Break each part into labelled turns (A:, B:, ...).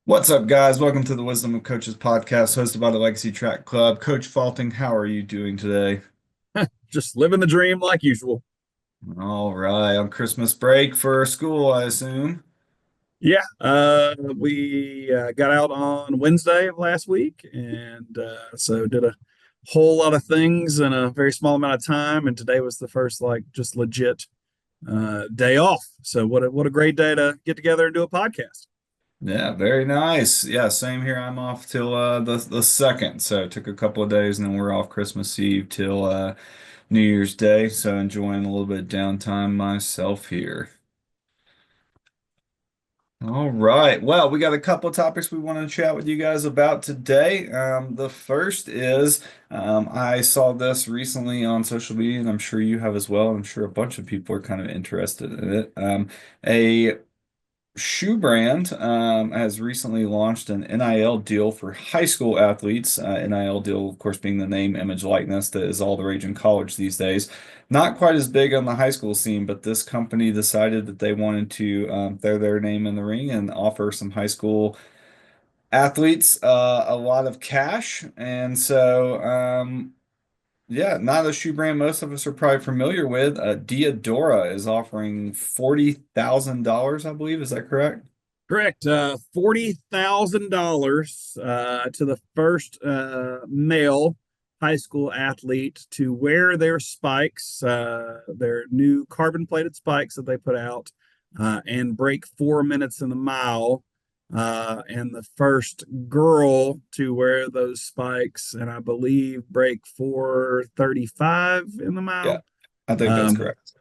A: What's up, guys? Welcome to the Wisdom of Coaches podcast, hosted by the Legacy Track Club. Coach Falting, how are you doing today?
B: Just living the dream like usual.
A: All right, on Christmas break for school, I assume.
B: Yeah, we got out on Wednesday of last week, and so did a whole lot of things in a very small amount of time. And today was the first like just legit day off. So what a great day to get together and do a podcast.
A: Yeah, very nice. Yeah, same here. I'm off till the second, so it took a couple of days, and then we're off Christmas Eve till New Year's Day. So enjoying a little bit of downtime myself here. All right. Well, we got a couple of topics we want to chat with you guys about today. The first is I saw this recently on social media, and I'm sure you have as well. I'm sure a bunch of people are kind of interested in it. A shoe brand has recently launched an NIL deal for high school athletes. NIL deal, of course, being the name, image, likeness that is all the rage in college these days. Not quite as big on the high school scene, but this company decided that they wanted to throw their name in the ring and offer some high school athletes a lot of cash. And so, yeah, not a shoe brand most of us are probably familiar with. Diadora is offering $40,000, I believe. Is that correct?
B: Correct. $40,000 to the first male high school athlete to wear their spikes, their new carbon plated spikes that they put out, and break 4 minutes in the mile. And the first girl to wear those spikes, and I believe break 4:35 in the
A: Yeah,
B: mile.
A: I think that's
B: Um,
A: correct.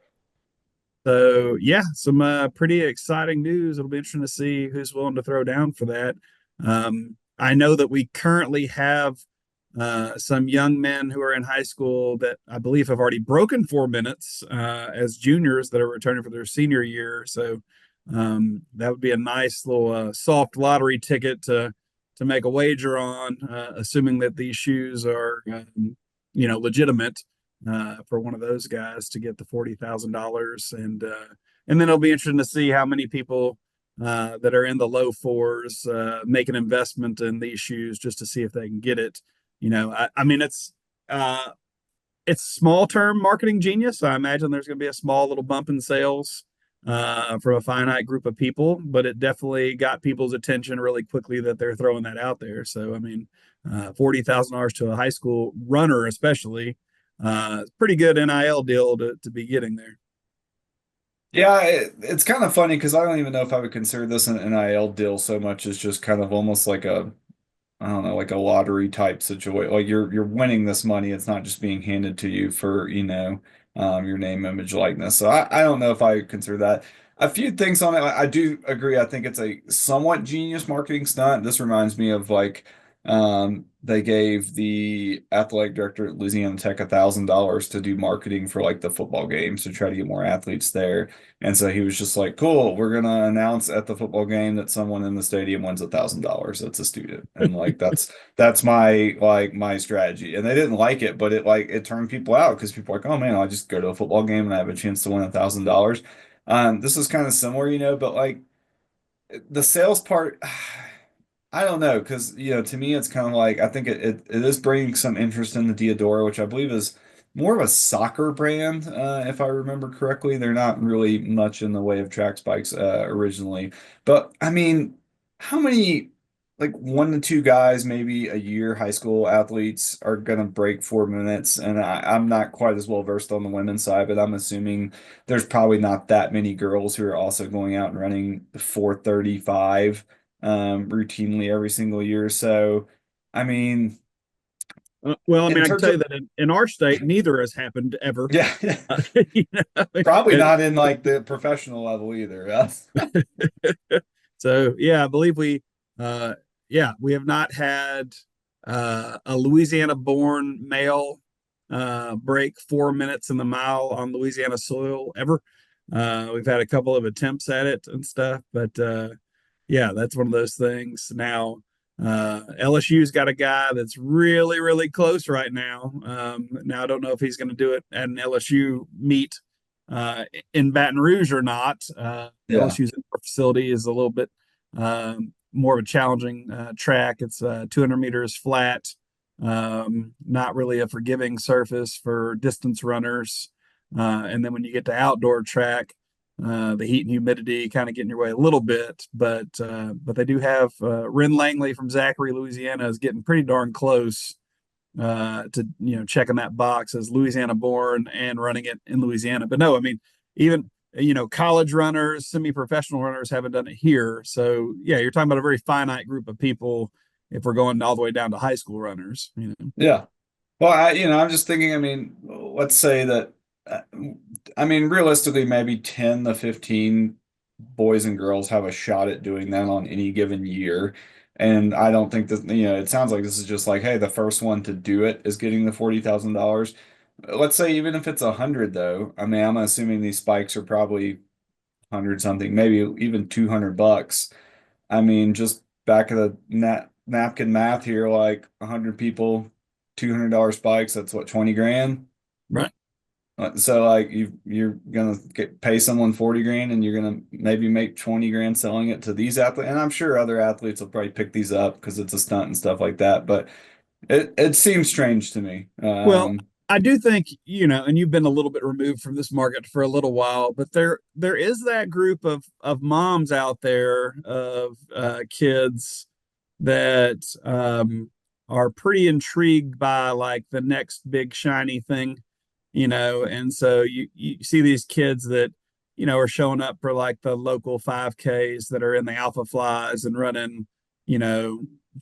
B: so yeah, some pretty exciting news. It'll be interesting to see who's willing to throw down for that. I know that we currently have some young men who are in high school that I believe have already broken 4 minutes as juniors that are returning for their senior year. So that would be a nice little soft lottery ticket to make a wager on, assuming that these shoes are legitimate for one of those guys to get the $40,000, and then it'll be interesting to see how many people that are in the low fours make an investment in these shoes just to see if they can get it. I mean uh, it's small term marketing genius. I imagine there's going to be a small little bump in sales from a finite group of people, but it definitely got people's attention really quickly that they're throwing that out there. So, I mean, $40,000 to a high school runner, especially, pretty good NIL deal to be getting there.
A: Yeah, it's kind of funny because I don't even know if I would consider this an NIL deal so much as just kind of almost like a, I don't know, like a lottery type situation. Like you're winning this money. It's not just being handed to you for, your name, image, likeness. So I don't know if I would consider that. A few things on it. I do agree. I think it's a somewhat genius marketing stunt. This reminds me of like they gave the athletic director at Louisiana Tech $1,000 to do marketing for like the football games to try to get more athletes there. And so he was just like, cool, we're gonna announce at the football game that someone in the stadium wins $1,000. That's a student. And like that's my strategy. And they didn't like it, but it turned people out because people are like, oh man, I'll just go to a football game and I have a chance to win $1,000. This is kind of similar, but like the sales part, I don't know, because to me it's kind of like I think it is bringing some interest in the Diadora, which I believe is more of a soccer brand, if I remember correctly. They're not really much in the way of track spikes originally, but I mean, how many like 1 to 2 guys, maybe a year, high school athletes are gonna break 4 minutes? And I'm not quite as well versed on the women's side, but I'm assuming there's probably not that many girls who are also going out and running 4:35 routinely every single year. So, I mean,
B: Well, I
A: in
B: mean, I can
A: terms
B: tell you
A: of,
B: that in our state, neither has happened ever.
A: yeah,
B: You know,
A: probably
B: it,
A: not in like the professional level either.
B: so yeah, I believe uh, we have not had a Louisiana-born male break 4 minutes in the mile on Louisiana soil ever. We've had a couple of attempts at it and stuff, but yeah, that's one of those things. Now, LSU's got a guy that's really, really close right now. Now, I don't know if he's going to do it at an LSU meet uh, in Baton Rouge or not.
A: Yeah.
B: LSU's facility is a little bit more of a challenging track. It's 200 meters flat, not really a forgiving surface for distance runners. And then when you get to outdoor track, the heat and humidity kind of get in your way a little bit, but they do have Ren Langley from Zachary, Louisiana, is getting pretty darn close to checking that box as Louisiana born and running it in Louisiana. But no, I mean, even college runners, semi-professional runners haven't done it here. So yeah, you're talking about a very finite group of people if we're going all the way down to high school runners.
A: Yeah. Well, I'm just thinking, I mean, let's say that, uh, I mean, realistically, maybe 10 to 15 boys and girls have a shot at doing that on any given year. And I don't think that, it sounds like this is just like, hey, the first one to do it is getting the $40,000. Let's say even if it's 100 though, I mean, I'm assuming these spikes are probably 100 something, maybe even $200. I mean, just back of the napkin math here, like 100 people, $200 spikes, that's what, 20 grand?
B: Right.
A: So like you're gonna pay someone 40 grand and you're gonna maybe make 20 grand selling it to these athletes. And I'm sure other athletes will probably pick these up because it's a stunt and stuff like that. But it seems strange to me.
B: Well, I do think, and you've been a little bit removed from this market for a little while, but there is that group of moms out there of kids that are pretty intrigued by like the next big shiny thing. And so you see these kids that are showing up for like the local 5Ks that are in the Alpha Flies and running, you know,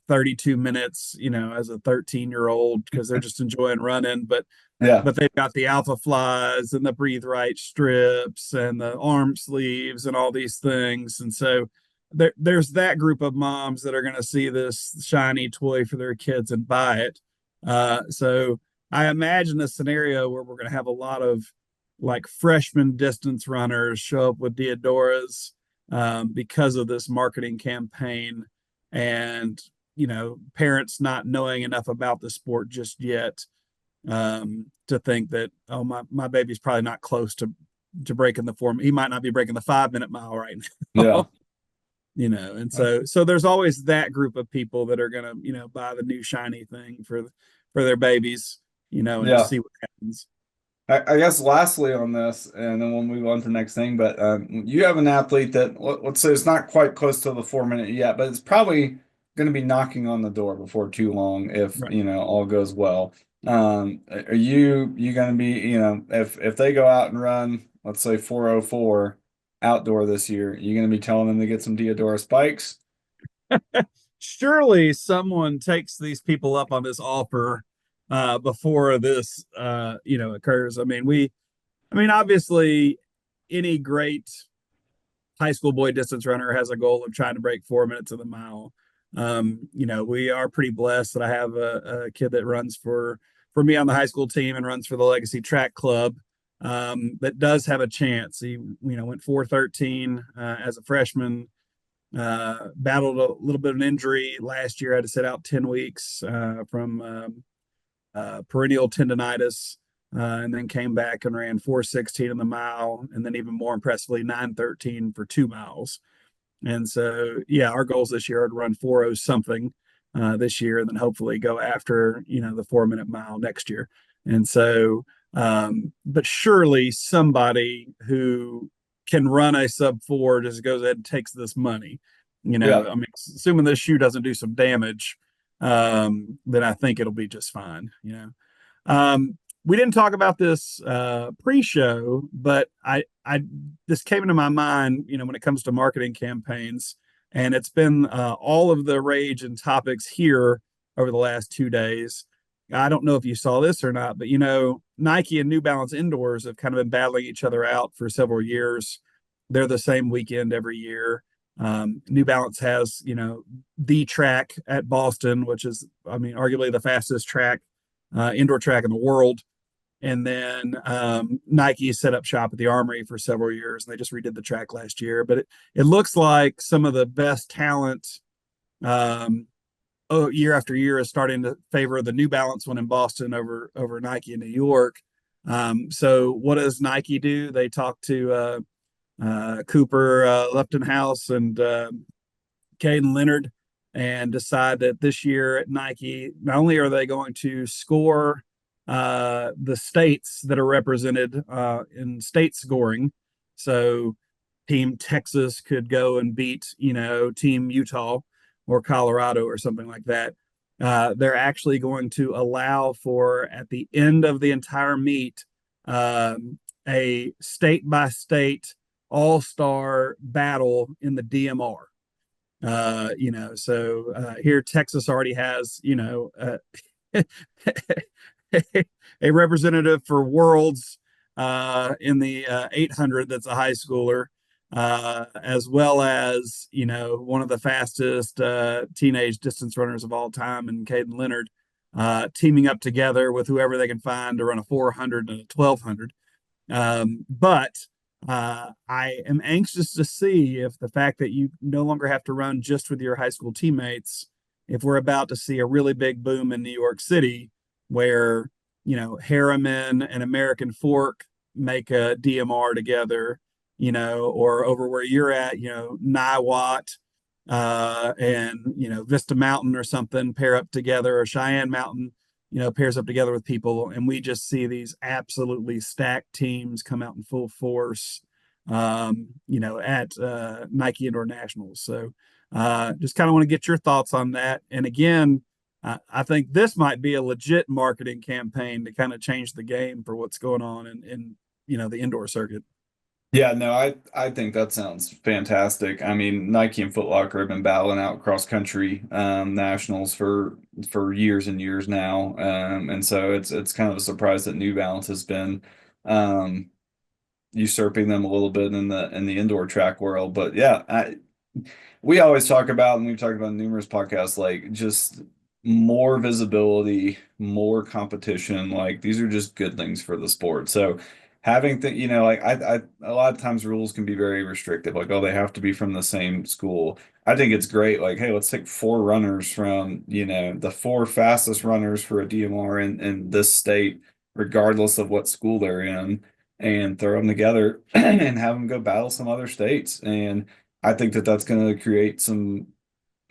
B: 32 minutes, as a 13-year-old because they're just enjoying running. But
A: Yeah,
B: but they've got the Alpha Flies and the Breathe Right strips and the arm sleeves and all these things. And so there's that group of moms that are going to see this shiny toy for their kids and buy it. So I imagine a scenario where we're going to have a lot of like freshman distance runners show up with Diadoras because of this marketing campaign, and parents not knowing enough about the sport just yet to think that, oh, my baby's probably not close to breaking the form. He might not be breaking the 5 minute mile right
A: yeah.
B: now. And so there's always that group of people that are gonna buy the new shiny thing for their babies, and just
A: Yeah.
B: see what happens.
A: I guess lastly on this, and then we'll move on to the next thing. But you have an athlete that let's say it's not quite close to the 4 minute yet, but it's probably going to be knocking on the door before too long if
B: Right.
A: all goes well. Are you going to be if they go out and run, let's say 4:04 outdoor this year, you going to be telling them to get some Diadora spikes?
B: Surely someone takes these people up on this offer before this occurs. I mean obviously any great high school boy distance runner has a goal of trying to break 4 minutes of the mile. We are pretty blessed that I have a kid that runs for me on the high school team and runs for the Legacy Track Club. That does have a chance. He went 4:13 as a freshman. Battled a little bit of an injury last year. Had to sit out 10 weeks from perennial tendonitis, and then came back and ran 4:16 in the mile, and then even more impressively 9:13 for 2 miles. And so, yeah, our goals this year are to run 4:0 something this year, and then hopefully go after the 4 minute mile next year. And so, but surely somebody who can run a sub four just goes ahead and takes this money.
A: Yeah,
B: I mean, assuming this shoe doesn't do some damage, then I think it'll be just fine. We didn't talk about this pre-show, but I this came into my mind, when it comes to marketing campaigns, and it's been all of the rage and topics here over the last 2 days. I don't know if you saw this or not, but Nike and New Balance indoors have kind of been battling each other out for several years. They're the same weekend every year. New Balance has, the track at Boston, which is, I mean, arguably the fastest track, indoor track in the world. And then Nike set up shop at the Armory for several years, and they just redid the track last year. But it looks like some of the best talent year after year is starting to favor the New Balance one in Boston over Nike in New York. So what does Nike do? They talk to Cooper Lefton House and Caden Leonard, and decide that this year at Nike, not only are they going to score the states that are represented in state scoring, so Team Texas could go and beat, Team Utah or Colorado or something like that. They're actually going to allow for, at the end of the entire meet, a state by state all star battle in the DMR. Here Texas already has, a representative for Worlds in the 800 that's a high schooler, as well as, one of the fastest teenage distance runners of all time, and Caden Leonard, teaming up together with whoever they can find to run a 400 and a 1200. But I am anxious to see if the fact that you no longer have to run just with your high school teammates, if we're about to see a really big boom in New York City where, Harriman and American Fork make a DMR together, or over where you're at, Niwot and, Vista Mountain or something pair up together, or Cheyenne Mountain, pairs up together with people, and we just see these absolutely stacked teams come out in full force, at Nike Indoor Nationals. So just kind of want to get your thoughts on that. And again, I think this might be a legit marketing campaign to kind of change the game for what's going on in the indoor circuit.
A: Yeah, no, I think that sounds fantastic. I mean, Nike and Foot Locker have been battling out cross country nationals for years and years now, and so it's kind of a surprise that New Balance has been um, usurping them a little bit in the indoor track world. But yeah, we always talk about, and we've talked about in numerous podcasts, like just more visibility, more competition. Like these are just good things for the sport. So having like I a lot of times rules can be very restrictive. Like, oh, they have to be from the same school. I think it's great. Like, hey, let's take four runners from, the four fastest runners for a DMR in this state, regardless of what school they're in, and throw them together and have them go battle some other states. And I think that that's going to create some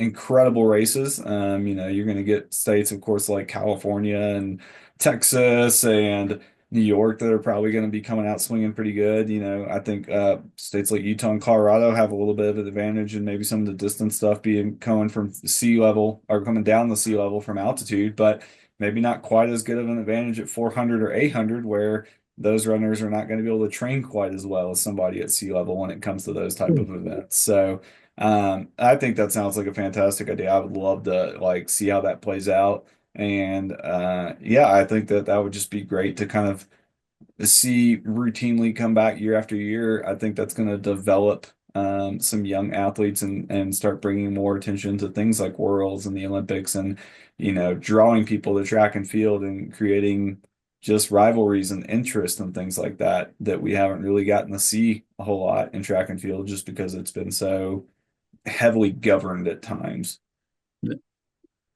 A: incredible races. You're going to get states, of course, like California and Texas and New York that are probably going to be coming out swinging pretty good. I think states like Utah and Colorado have a little bit of an advantage, and maybe some of the distance stuff being coming from sea level or coming down the sea level from altitude, but maybe not quite as good of an advantage at 400 or 800, where those runners are not going to be able to train quite as well as somebody at sea level when it comes to those type of events. So I think that sounds like a fantastic idea. I would love to like see how that plays out. And yeah, I think that that would just be great to kind of see routinely come back year after year. I think that's going to develop some young athletes and start bringing more attention to things like Worlds and the Olympics, and drawing people to track and field and creating just rivalries and interest and things like that we haven't really gotten to see a whole lot in track and field, just because it's been so heavily governed at times.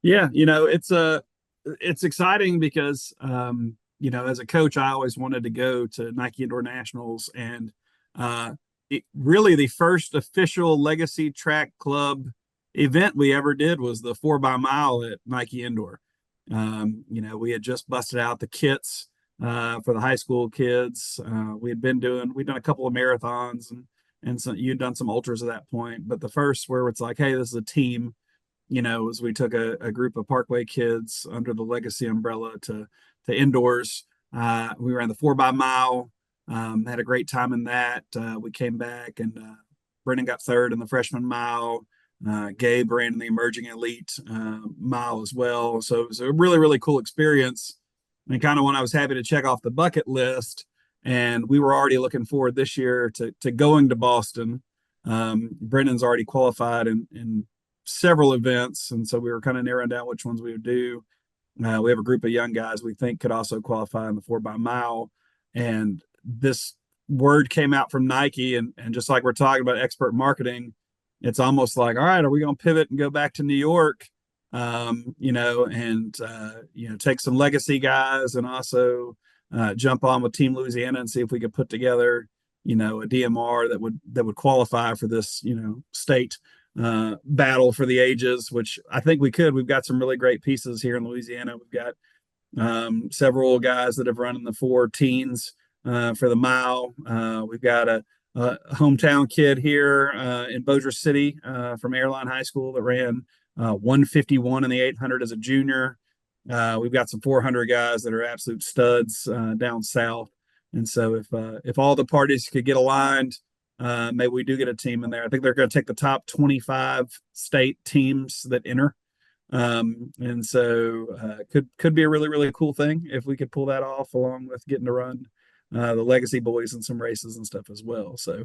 B: Yeah, it's exciting because as a coach, I always wanted to go to Nike Indoor Nationals, and really the first official Legacy Track Club event we ever did was the 4x mile at Nike Indoor. We had just busted out the kits for the high school kids. We'd done a couple of marathons, and so you'd done some ultras at that point. But the first where it's like, hey, this is a team, as we took a group of Parkway kids under the Legacy umbrella to indoors. We ran the 4x mile, had a great time in that. We came back, and Brennan got third in the freshman mile. Gabe ran in the emerging elite mile as well. So it was a really, really cool experience, and kind of one I was happy to check off the bucket list. And we were already looking forward this year to going to Boston. Brendan's already qualified in several events, and so we were kind of narrowing down which ones we would do. We have a group of young guys we think could also qualify in the 4x mile, and this word came out from Nike, and just like we're talking about expert marketing, it's almost like, all right, are we going to pivot and go back to New York, take some legacy guys, and also jump on with Team Louisiana and see if we could put together, a DMR that would qualify for this, state battle for the ages, which I think we could. We've got some really great pieces here in Louisiana. We've got several guys that have run in the 4 teens for the mile. We've got a hometown kid here in Bossier City from Airline High School that ran 151 in the 800 as a junior. We've got some 400 guys that are absolute studs down south. And so if all the parties could get aligned, maybe we do get a team in there. I think they're going to take the top 25 state teams that enter. And so could be a really really cool thing if we could pull that off, along with getting to run the Legacy Boys in some races and stuff as well. So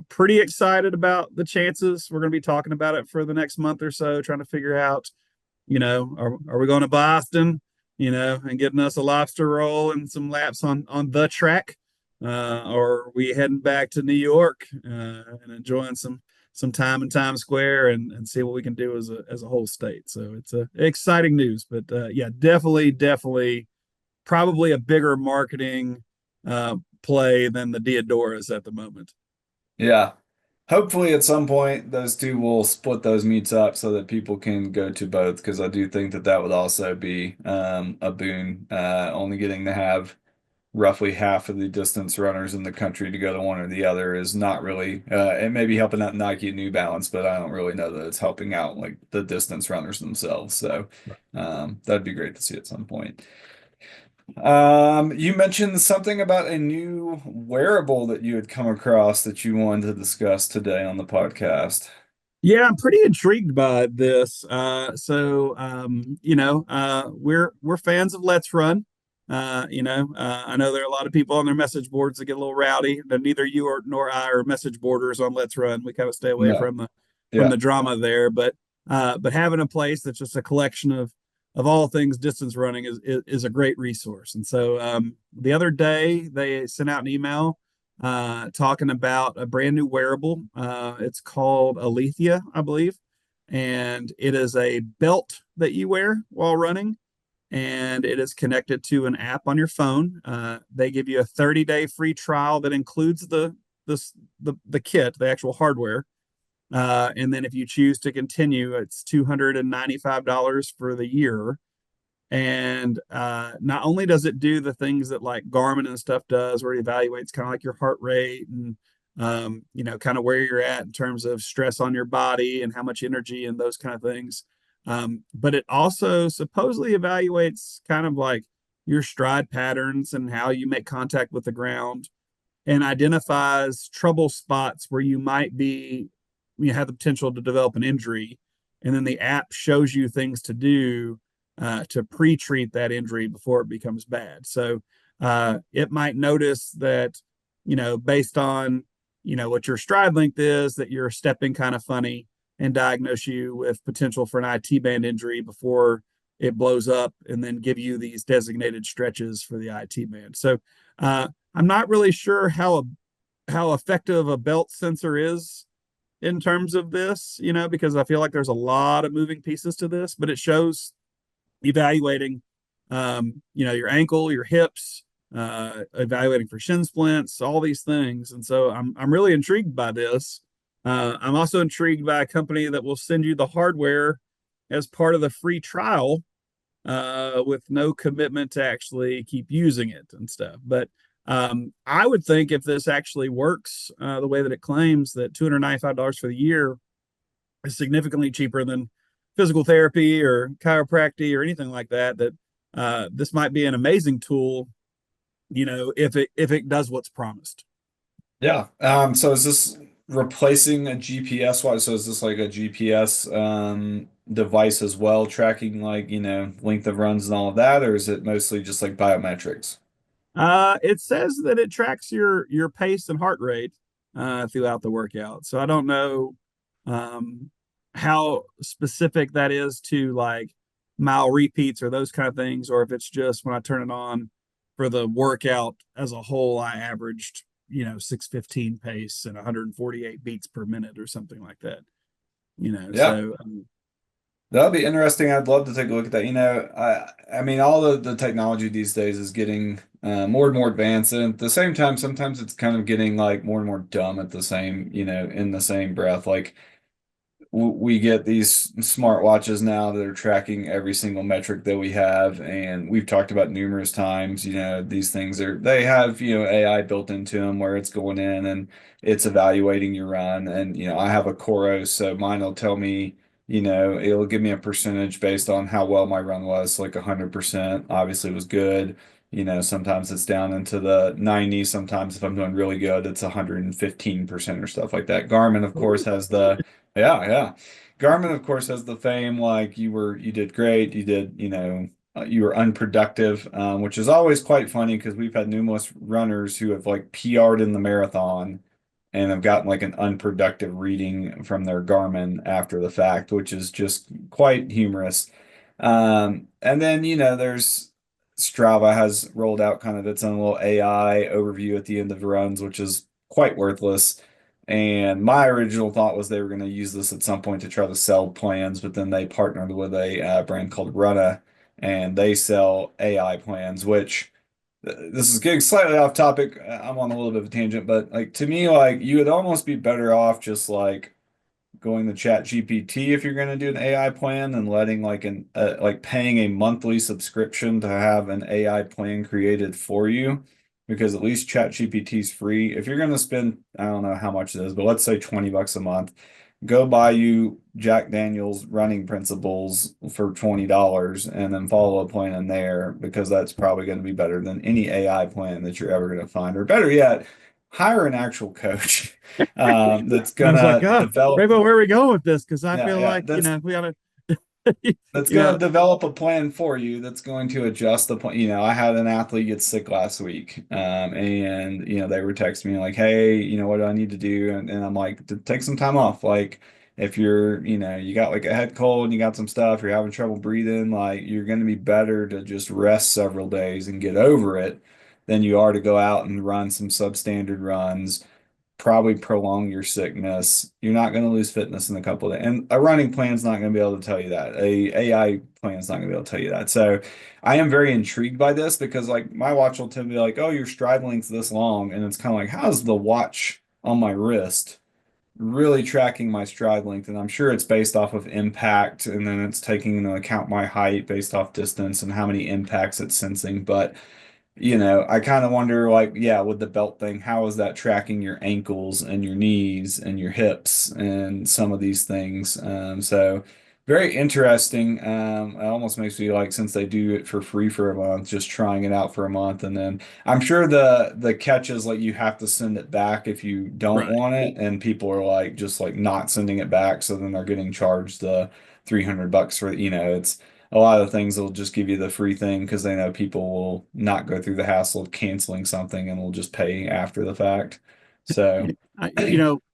B: pretty excited about the chances. We're going to be talking about it for the next month or so, trying to figure out, are we going to Boston, and getting us a lobster roll and some laps on the track, or are we heading back to New York and enjoying some time in Times Square and see what we can do as a whole state. So it's exciting news, but yeah, definitely probably a bigger marketing play than the Diadoras at the moment.
A: Yeah. Hopefully at some point those two will split those meets up so that people can go to both, because I do think that that would also be a boon. Only getting to have roughly half of the distance runners in the country to go to one or the other is not really it may be helping out Nike and New Balance, but I don't really know that it's helping out like the distance runners themselves. So that'd be great to see at some point. You mentioned something about a new wearable that you had come across that you wanted to discuss today on the podcast.
B: Yeah, I'm pretty intrigued by this. We're fans of Let's Run. I know there are a lot of people on their message boards that get a little rowdy. But neither you or nor I are message boarders on Let's Run. We kind of stay away
A: No.
B: from the
A: Yeah.
B: drama there. But having a place that's just a collection of all things distance running is a great resource. And so the other day they sent out an email talking about a brand new wearable. It's called Alethea, I believe, and it is a belt that you wear while running, and it is connected to an app on your phone. They give you a 30-day free trial that includes the kit, the actual hardware. And then if you choose to continue, it's $295 for the year. And not only does it do the things that like Garmin and stuff does, where it evaluates kind of like your heart rate and kind of where you're at in terms of stress on your body and how much energy and those kind of things. But it also supposedly evaluates kind of like your stride patterns and how you make contact with the ground, and identifies trouble spots where you have the potential to develop an injury. And then the app shows you things to do to pre-treat that injury before it becomes bad. So it might notice that, based on, what your stride length is, that you're stepping kind of funny, and diagnose you with potential for an IT band injury before it blows up, and then give you these designated stretches for the IT band. So I'm not really sure how effective a belt sensor is in terms of this, because I feel like there's a lot of moving pieces to this, but it shows evaluating, your ankle, your hips, evaluating for shin splints, all these things. And so I'm really intrigued by this. I'm also intrigued by a company that will send you the hardware as part of the free trial, with no commitment to actually keep using it and stuff. But I would think if this actually works the way that it claims, that $295 for the year is significantly cheaper than physical therapy or chiropractic or anything like that, that this might be an amazing tool, if it does what's promised.
A: Yeah. So is this replacing a GPS watch? So is this like a GPS device as well, tracking like, length of runs and all of that, or is it mostly just like biometrics?
B: It says that it tracks your pace and heart rate throughout the workout. So I don't know how specific that is to like mile repeats or those kind of things, or if it's just when I turn it on for the workout as a whole, I averaged 615 pace and 148 beats per minute or something like that.
A: Yeah.
B: So
A: That'll be interesting. I'd love to take a look at that. I mean, all the technology these days is getting more and more advanced, and at the same time, sometimes it's kind of getting like more and more dumb at the same, in the same breath. Like we get these smartwatches now that are tracking every single metric that we have, and we've talked about numerous times, these things they have, AI built into them where it's going in and it's evaluating your run. And, I have a Coros, so mine will tell me, it'll give me a percentage based on how well my run was. So like 100% obviously was good. Sometimes it's down into the 90s. Sometimes if I'm doing really good, it's 115% or stuff like that. Garmin, of course, has the yeah, yeah. Garmin, of course, has the fame like you did great, you were unproductive, which is always quite funny because we've had numerous runners who have like PR'd in the marathon and have gotten like an unproductive reading from their Garmin after the fact, which is just quite humorous. And then, there's Strava has rolled out kind of its own little AI overview at the end of the runs, which is quite worthless. And my original thought was they were going to use this at some point to try to sell plans, but then they partnered with a brand called Runna, and they sell AI plans, which this is getting slightly off topic. I'm on a little bit of a tangent, but like to me, like you would almost be better off just like going to Chat GPT if you're going to do an AI plan and letting like paying a monthly subscription to have an AI plan created for you, because at least Chat GPT is free. If you're going to spend, I don't know how much it is, but let's say $20 a month, go buy you Jack Daniel's running principles for $20 and then follow a plan in there, because that's probably going to be better than any AI plan that you're ever going to find. Or better yet, hire an actual coach that's
B: I was like,
A: gonna develop.
B: Rabo, where are we going with this? Because I
A: Yeah,
B: feel
A: yeah,
B: like, we ought to,
A: that's
B: you
A: gonna
B: know,
A: develop a plan for you that's going to adjust the plan. I had an athlete get sick last week, and they were texting me like, "Hey, what do I need to do?" And I'm like, Take some time off. Like, if you're, you got like a head cold and you got some stuff, you're having trouble breathing, like you're going to be better to just rest several days and get over it than you are to go out and run some substandard runs, probably prolong your sickness. You're not going to lose fitness in a couple of days. And a running plan is not going to be able to tell you that. A AI plan is not going to be able to tell you that. So I am very intrigued by this, because like my watch will tell me like, oh, your stride length's this long. And it's kind of like, how's the watch on my wrist really tracking my stride length? And I'm sure it's based off of impact, and then it's taking into account my height based off distance and how many impacts it's sensing. But I kind of wonder, like, yeah, with the belt thing, how is that tracking your ankles and your knees and your hips and some of these things? So very interesting. It almost makes me like, since they do it for free for a month, just trying it out for a month, and then I'm sure the catch is like you have to send it back if you don't
B: right.
A: want it, and people are like just like not sending it back, so then they're getting charged the $300 for it's a lot of things will just give you the free thing because they know people will not go through the hassle of canceling something and will just pay after the fact. So,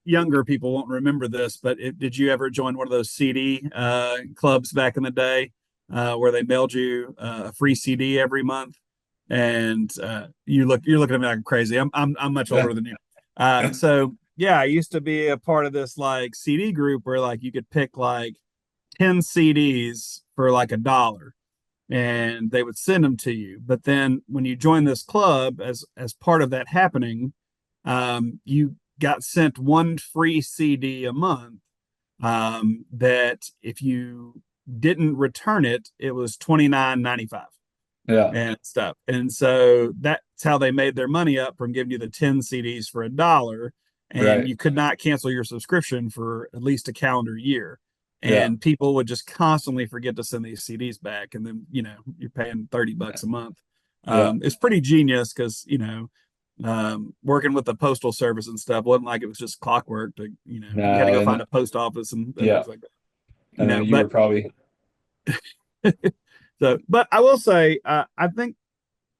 B: Younger people won't remember this, but did you ever join one of those CD clubs back in the day, where they mailed you a free CD every month? And you're looking at me like I'm crazy. I'm much
A: yeah,
B: older than you. So yeah, I used to be a part of this like CD group where like you could pick like 10 CDs for like $1, and they would send them to you. But then when you join this club, as part of that happening, you got sent one free CD a month. That if you didn't return it, it was $29.95
A: yeah,
B: and stuff. And so that's how they made their money up from giving you the 10 CDs for $1. And
A: right,
B: you could not cancel your subscription for at least a calendar year.
A: yeah,
B: And people would just constantly forget to send these CDs back. And then, you're paying $30 a month.
A: yeah.
B: It's pretty genius because, working with the postal service and stuff wasn't like it was just clockwork to, you had to
A: No,
B: go find
A: and
B: a post office and
A: yeah,
B: things like that,
A: and then you
B: but
A: were probably
B: so, but I will say, I think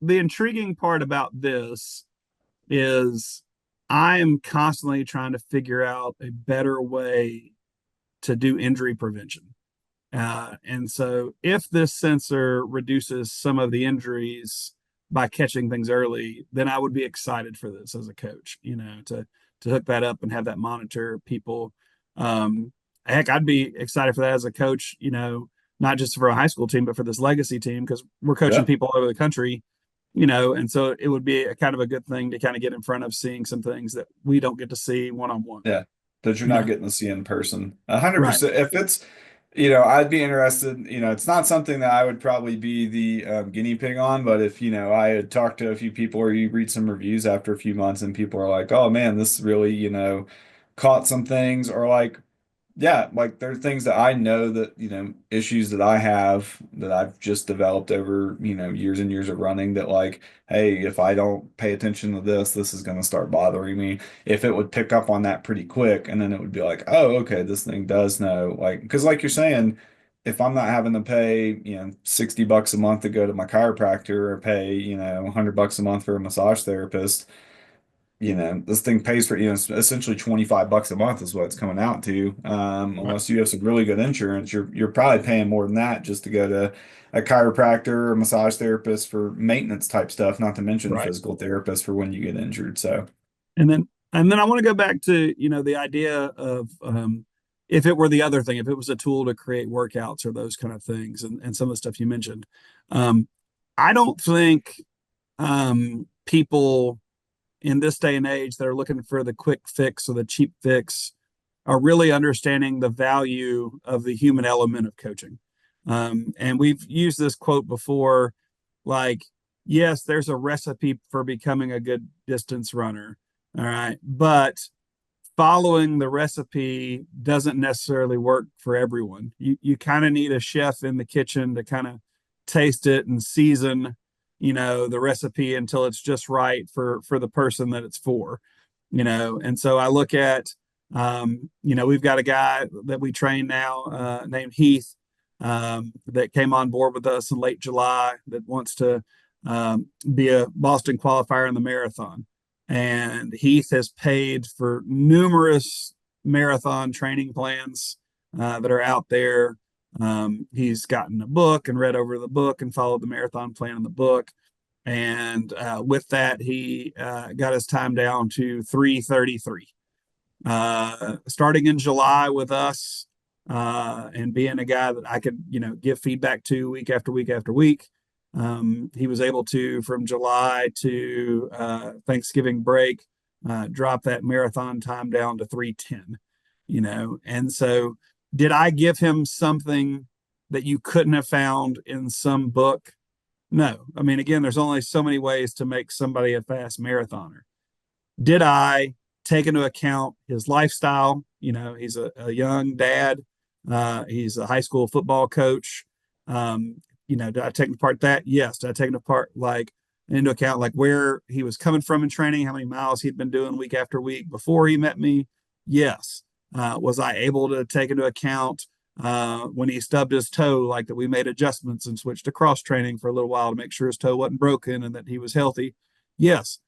B: the intriguing part about this is I am constantly trying to figure out a better way to do injury prevention. And so, if this sensor reduces some of the injuries by catching things early, then I would be excited for this as a coach, to hook that up and have that monitor people. Um, Heck, I'd be excited for that as a coach, not just for a high school team, but for this legacy team, because we're coaching
A: yeah,
B: people all over the country, and so it would be a kind of a good thing to kind of get in front of seeing some things that we don't get to see one on one.
A: yeah. that you're not
B: Yeah.
A: getting to see in person.
B: Right.
A: 100%. If it's, I'd be interested. It's not something that I would probably be the guinea pig on, but if, I had talked to a few people or you read some reviews after a few months and people are like, oh man, this really, caught some things or like, yeah, like there are things that I know that, issues that I have that I've just developed over, years and years of running that like, hey, if I don't pay attention to this, this is going to start bothering me. If it would pick up on that pretty quick and then it would be like, oh, okay, this thing does know. Like, because like you're saying, if I'm not having to pay, $60 a month to go to my chiropractor or pay, $100 a month for a massage therapist, this thing pays for, essentially $25 a month is what it's coming out to.
B: Right.
A: Unless you have some really good insurance, you're probably paying more than that just to go to a chiropractor or a massage therapist for maintenance type stuff, not to mention
B: Right.
A: physical therapist for when you get injured. So
B: And then I want to go back to, the idea of if it were the other thing, if it was a tool to create workouts or those kind of things, and some of the stuff you mentioned. Um, I don't think people in this day and age that are looking for the quick fix or the cheap fix are really understanding the value of the human element of coaching. And we've used this quote before, like, yes, there's a recipe for becoming a good distance runner. All right. But following the recipe doesn't necessarily work for everyone. You kind of need a chef in the kitchen to kind of taste it and season, the recipe until it's just right for the person that it's for, And so I look at, we've got a guy that we train now named Heath that came on board with us in late July that wants to be a Boston qualifier in the marathon. And Heath has paid for numerous marathon training plans that are out there. He's gotten a book and read over the book and followed the marathon plan in the book. And with that, he got his time down to 3:33. Starting in July with us and being a guy that I could, give feedback to week after week after week. He was able to, from July to Thanksgiving break, drop that marathon time down to 3:10, And so, did I give him something that you couldn't have found in some book? No. I mean, again, there's only so many ways to make somebody a fast marathoner. Did I take into account his lifestyle? He's a young dad. He's a high school football coach. Did I take apart that? Yes. Did I take apart like into account like where he was coming from in training, how many miles he'd been doing week after week before he met me? Yes. Was I able to take into account when he stubbed his toe, like that we made adjustments and switched to cross training for a little while to make sure his toe wasn't broken and that he was healthy? Yes.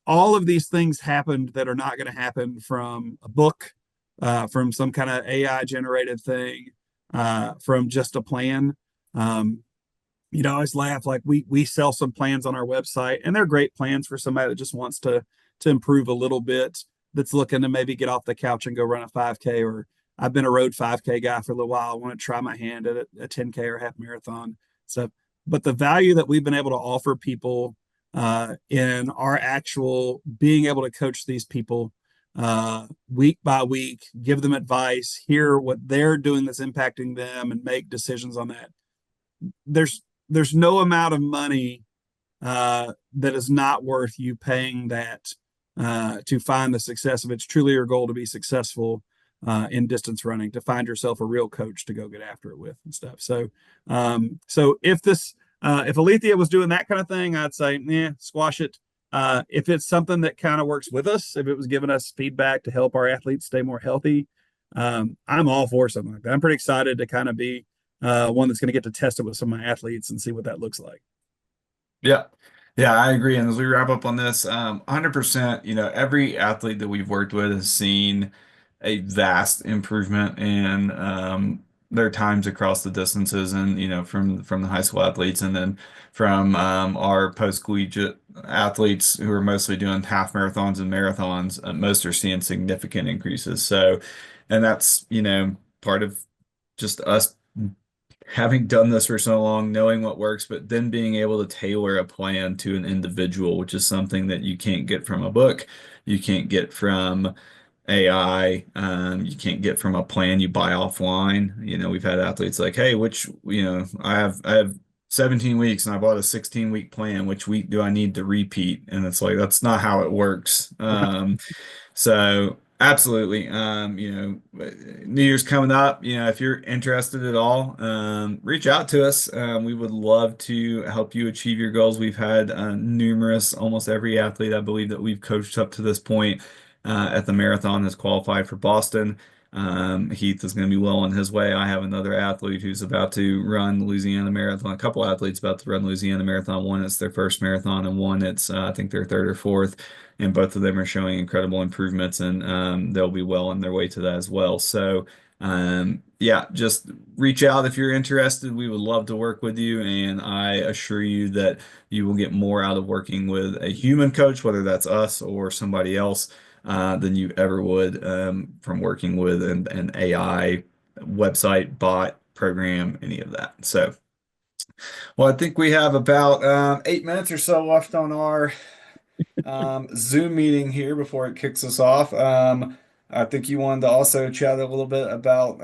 B: All of these things happened that are not going to happen from a book, from some kind of AI generated thing, from just a plan. Um, I always laugh like we sell some plans on our website, and they're great plans for somebody that just wants to improve a little bit, that's looking to maybe get off the couch and go run a 5K, or I've been a road 5K guy for a little while. I want to try my hand at a 10K or half marathon. So, but the value that we've been able to offer people in our actual being able to coach these people week by week, give them advice, hear what they're doing that's impacting them, and make decisions on that. There's no amount of money that is not worth you paying that to find the success. If it's truly your goal to be successful in distance running, to find yourself a real coach to go get after it with and stuff. So if Alethea was doing that kind of thing, I'd say, yeah, squash it. If it's something that kind of works with us, if it was giving us feedback to help our athletes stay more healthy, I'm all for something like that. I'm pretty excited to kind of be one that's going to get to test it with some of my athletes and see what that looks like.
A: yeah. Yeah, I agree. And as we wrap up on this, 100%, every athlete that we've worked with has seen a vast improvement in their times across the distances and, from the high school athletes and then from our post-collegiate athletes who are mostly doing half marathons and marathons, most are seeing significant increases. So, and that's, part of just us having done this for so long, knowing what works, but then being able to tailor a plan to an individual, which is something that you can't get from a book, you can't get from AI. You can't get from a plan you buy offline. We've had athletes like, hey, I have 17 weeks and I bought a 16-week plan. Which week do I need to repeat? And it's like, that's not how it works. So absolutely, New Year's coming up. If you're interested at all, reach out to us. We would love to help you achieve your goals. We've had numerous, almost every athlete I believe that we've coached up to this point at the marathon has qualified for Boston. Heath is going to be well on his way. I have another athlete who's about to run the Louisiana Marathon. A couple athletes about to run Louisiana Marathon. One it's their first marathon, and one it's I think their third or fourth. And both of them are showing incredible improvements, and they'll be well on their way to that as well. So, yeah, just reach out if you're interested. We would love to work with you, and I assure you that you will get more out of working with a human coach, whether that's us or somebody else than you ever would from working with an AI website, bot, program, any of that. So, well, I think we have about 8 minutes or so left on our Zoom meeting here before it kicks us off. I think you wanted to also chat a little bit about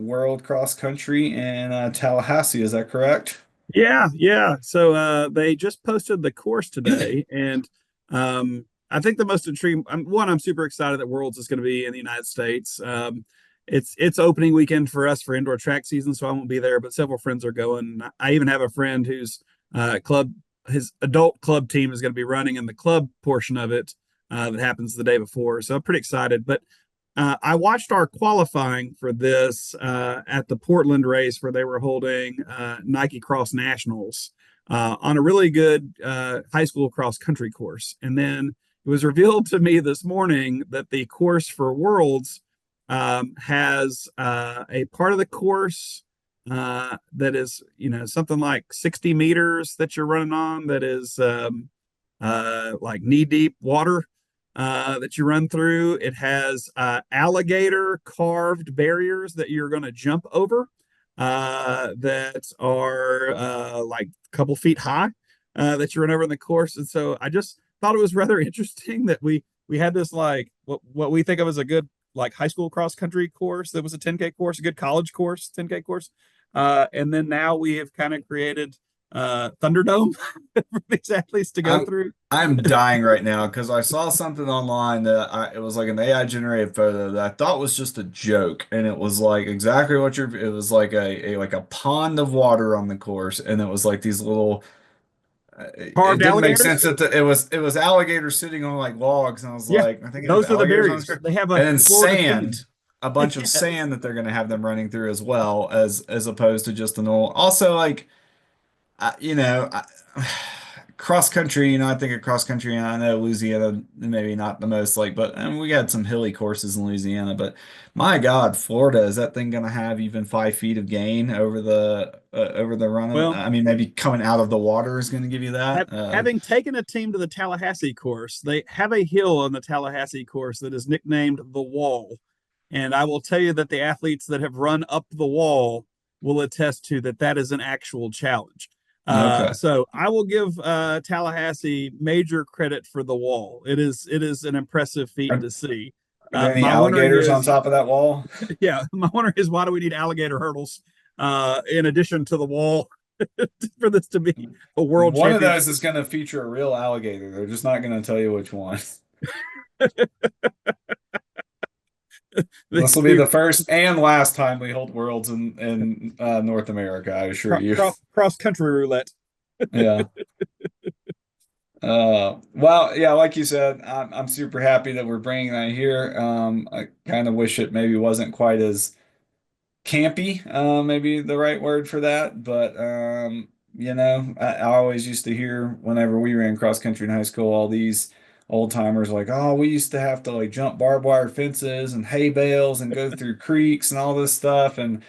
A: World Cross Country in Tallahassee. Is that correct?
B: Yeah, yeah. So they just posted the course today, and I think the most intriguing one, I'm super excited that Worlds is going to be in the United States. It's opening weekend for us for indoor track season, so I won't be there, but several friends are going. I even have a friend whose club, his adult club team is going to be running in the club portion of it that happens the day before. So I'm pretty excited. But I watched our qualifying for this at the Portland race where they were holding Nike Cross Nationals on a really good high school cross country course. And then it was revealed to me this morning that the course for Worlds has a part of the course that is, something like 60 meters that you're running on that is like knee deep water that you run through. It has alligator carved barriers that you're going to jump over that are like a couple feet high that you run over in the course. And so I just thought it was rather interesting that we had this like what we think of as a good like high school cross country course that was a 10K course, a good college course, 10K course. And then now we have kind of created Thunderdome for these athletes to go
A: I'm
B: through.
A: I'm dying right now because I saw something online that it was like an AI generated photo that I thought was just a joke, and it was like exactly what it was like a pond of water on the course, and it was like these little. It
B: Carved
A: didn't make
B: alligators.
A: sense that it was alligators sitting on like logs, and I was
B: Yeah,
A: like, I think it was
B: those are the
A: alligators on the
B: barriers.
A: screen,
B: They have a
A: and then
B: Florida theme.
A: sand, a bunch of
B: Yes.
A: sand that they're going to have them running through as well as opposed to just an old. Also, like I, you know, I, cross country, I think of cross country, and I know Louisiana, maybe not the most like, but and we got some hilly courses in Louisiana, but my God, Florida, is that thing going to have even 5 feet of gain over the run of,
B: Well,
A: I mean, maybe coming out of the water is going to give you that.
B: having taken a team to the Tallahassee course, they have a hill on the Tallahassee course that is nicknamed the Wall. And I will tell you that the athletes that have run up the wall will attest to that that is an actual challenge.
A: Okay.
B: So I will give Tallahassee major credit for the wall. It is an impressive feat
A: Are,
B: to see.
A: are there any
B: My wondering
A: alligators on
B: is,
A: top of that wall?
B: yeah, my wondering is why do we need alligator hurdles in addition to the wall for this to be a world
A: One of
B: championship?
A: those is going to feature a real alligator. They're just not going to tell you which one. This will be the first and last time we hold worlds in North America, I assure you.
B: Cross country roulette.
A: Yeah. Well, yeah, like you said, I'm super happy that we're bringing that here. I kind of wish it maybe wasn't quite as campy, maybe the right word for that. But I always used to hear whenever we ran cross country in high school, all these old timers like, oh, we used to have to like jump barbed wire fences and hay bales and go through creeks and all this stuff. And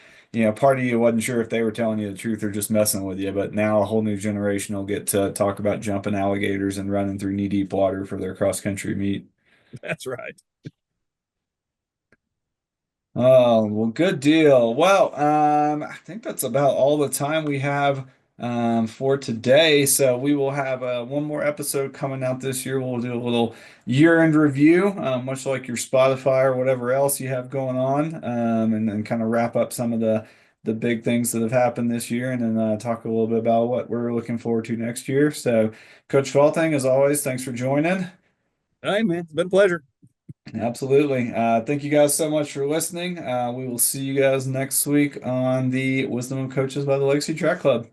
A: part of you wasn't sure if they were telling you the truth or just messing with you. But now a whole new generation will get to talk about jumping alligators and running through knee-deep water for their cross country meet.
B: That's right.
A: Oh, well, good deal. Well, I think that's about all the time we have for today. So we will have one more episode coming out this year. We'll do a little year-end review, much like your Spotify or whatever else you have going on, and then kind of wrap up some of the big things that have happened this year, and then talk a little bit about what we're looking forward to next year. So, Coach Falting, as always, thanks for joining.
B: Hey, man, it's been a pleasure.
A: Absolutely. Thank you guys so much for listening. We will see you guys next week on the Wisdom of Coaches by the Legacy Track Club.